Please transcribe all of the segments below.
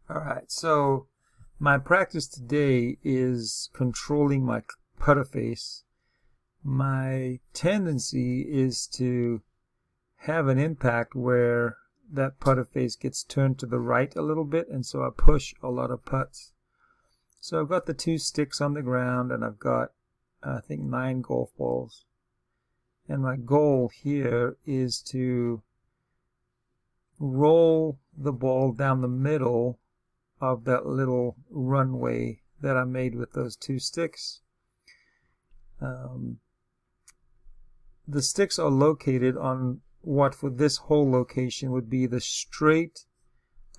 All right, so my practice today is controlling my putter face. My tendency is to have an impact where that putter face gets turned to the right a little bit, and so I push a lot of putts. So I've got the two sticks on the ground, and I've got, I think, 9 golf balls. And my goal here is to roll the ball down the middle of that little runway that I made with those two sticks. The sticks are located on what for this whole location would be the straight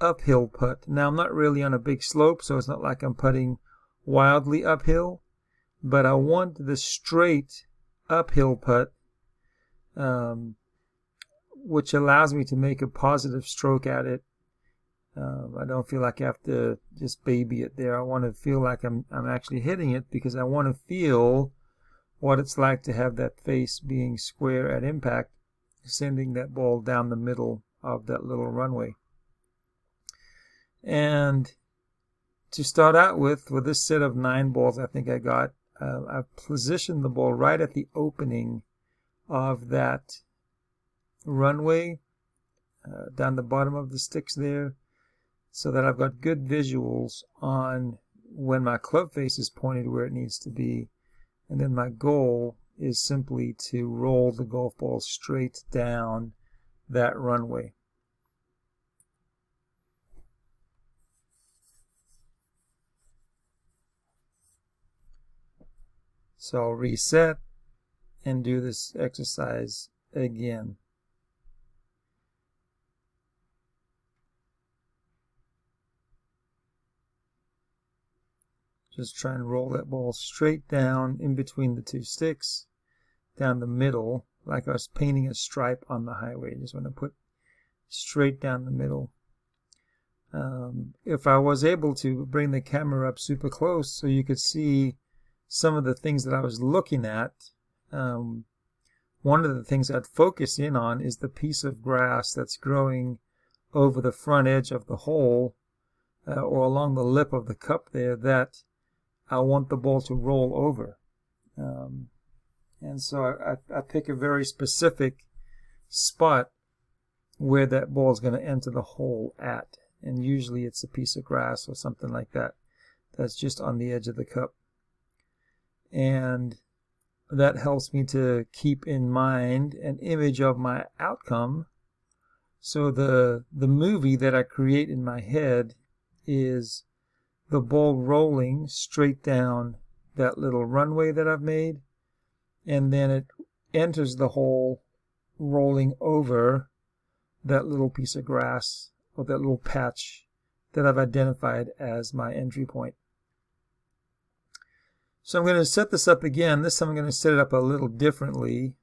uphill putt. Now I'm not really on a big slope, so it's not like I'm putting wildly uphill, but I want the straight uphill putt, which allows me to make a positive stroke at it. I don't feel like I have to just baby it there. I want to feel like I'm actually hitting it, because I want to feel what it's like to have that face being square at impact, sending that ball down the middle of that little runway. And to start out with this set of 9 balls I think I got, I've positioned the ball right at the opening of that runway, down the bottom of the sticks there, so that I've got good visuals on when my club face is pointed where it needs to be. And then my goal is simply to roll the golf ball straight down that runway. So I'll reset and do this exercise again. Just try and roll that ball straight down in between the two sticks, down the middle, like I was painting a stripe on the highway. Just want to put straight down the middle. If I was able to bring the camera up super close so you could see some of the things that I was looking at, one of the things I'd focus in on is the piece of grass that's growing over the front edge of the hole, or along the lip of the cup there, that I want the ball to roll over. And so I pick a very specific spot where that ball is going to enter the hole at. And usually it's a piece of grass or something like that that's just on the edge of the cup. And that helps me to keep in mind an image of my outcome. So the movie that I create in my head is the ball rolling straight down that little runway that I've made, and then it enters the hole rolling over that little piece of grass, or that little patch that I've identified as my entry point. So I'm going to set this up again. This time I'm going to set it up a little differently.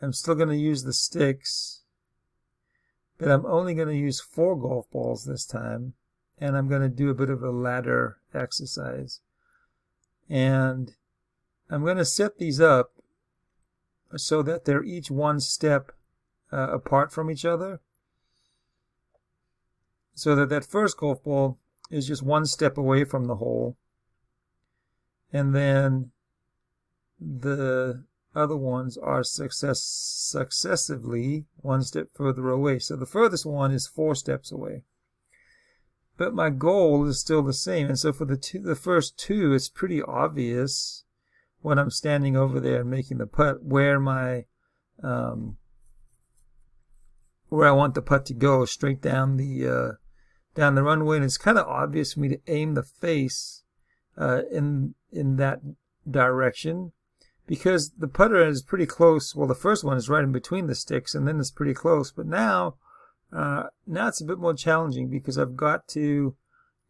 I'm still going to use the sticks, but I'm only going to use 4 golf balls this time, and I'm going to do a bit of a ladder exercise. And I'm going to set these up so that they're each one step apart from each other, so that that first golf ball is just 1 step away from the hole, and then the other ones are successively 1 step further away. So the furthest one is 4 steps away. But my goal is still the same. And so for the first 2, it's pretty obvious when I'm standing over there and making the putt where my where I want the putt to go, straight down the runway. And it's kind of obvious for me to aim the face in that direction, because the putter is pretty close. Well, the first one is right in between the sticks, and then it's pretty close. But now it's a bit more challenging, because I've got to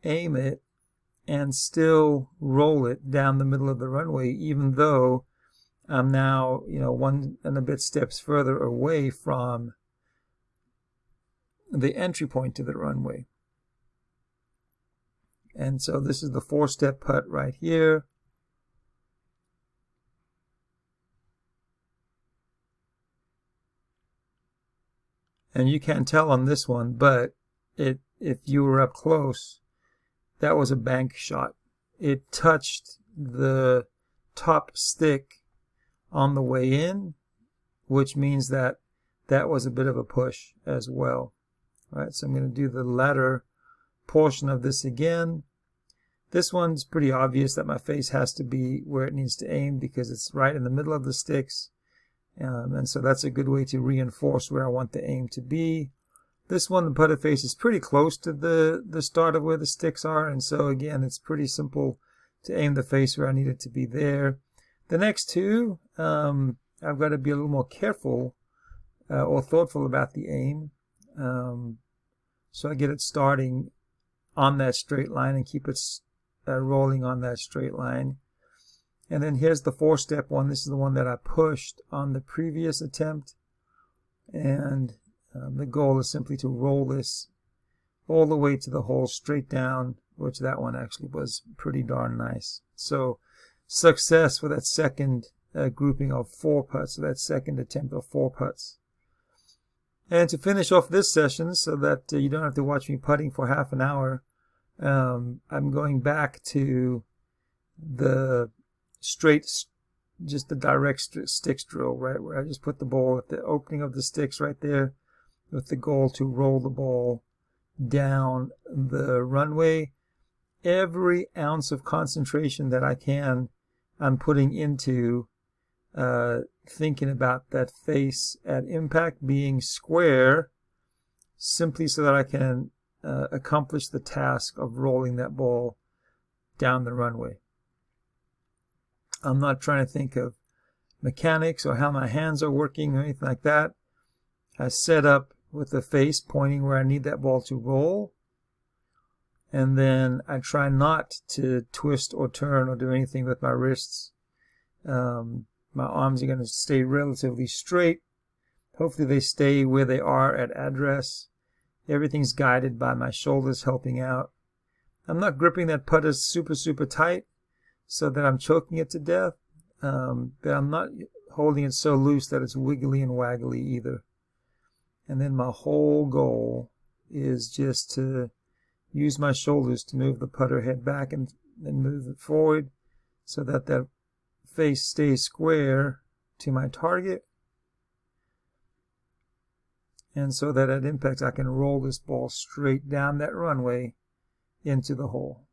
aim it and still roll it down the middle of the runway, even though I'm now, 1 and a bit steps further away from the entry point to the runway. And so this is the 4-step putt right here. And you can't tell on this one, but if you were up close, that was a bank shot. It touched the top stick on the way in, which means that that was a bit of a push as well. All right, so I'm going to do the latter portion of this again. This one's pretty obvious that my face has to be where it needs to aim because it's right in the middle of the sticks. And so that's a good way to reinforce where I want the aim to be. This one, the putter face, is pretty close to the start of where the sticks are. And so again, it's pretty simple to aim the face where I need it to be there. The next two, I've got to be a little more careful or thoughtful about the aim. So I get it starting on that straight line and keep it rolling on that straight line. And then here's the 4-step one. This is the one that I pushed on the previous attempt. And the goal is simply to roll this all the way to the hole straight down, which that one actually was pretty darn nice. So success for that second grouping of 4 putts, so that second attempt of 4 putts. And to finish off this session so that you don't have to watch me putting for half an hour, I'm going back to the just the direct sticks drill, right, where I just put the ball at the opening of the sticks right there with the goal to roll the ball down the runway. Every ounce of concentration that I can, I'm putting into thinking about that face at impact being square, simply so that I can accomplish the task of rolling that ball down the runway. I'm not trying to think of mechanics or how my hands are working or anything like that. I set up with the face pointing where I need that ball to roll, and then I try not to twist or turn or do anything with my wrists. My arms are going to stay relatively straight. Hopefully they stay where they are at address. Everything's guided by my shoulders helping out. I'm not gripping that putter super tight so that I'm choking it to death, but I'm not holding it so loose that it's wiggly and waggly either. And then my whole goal is just to use my shoulders to move the putter head back and then move it forward so that that face stays square to my target. And so that at impact I can roll this ball straight down that runway into the hole.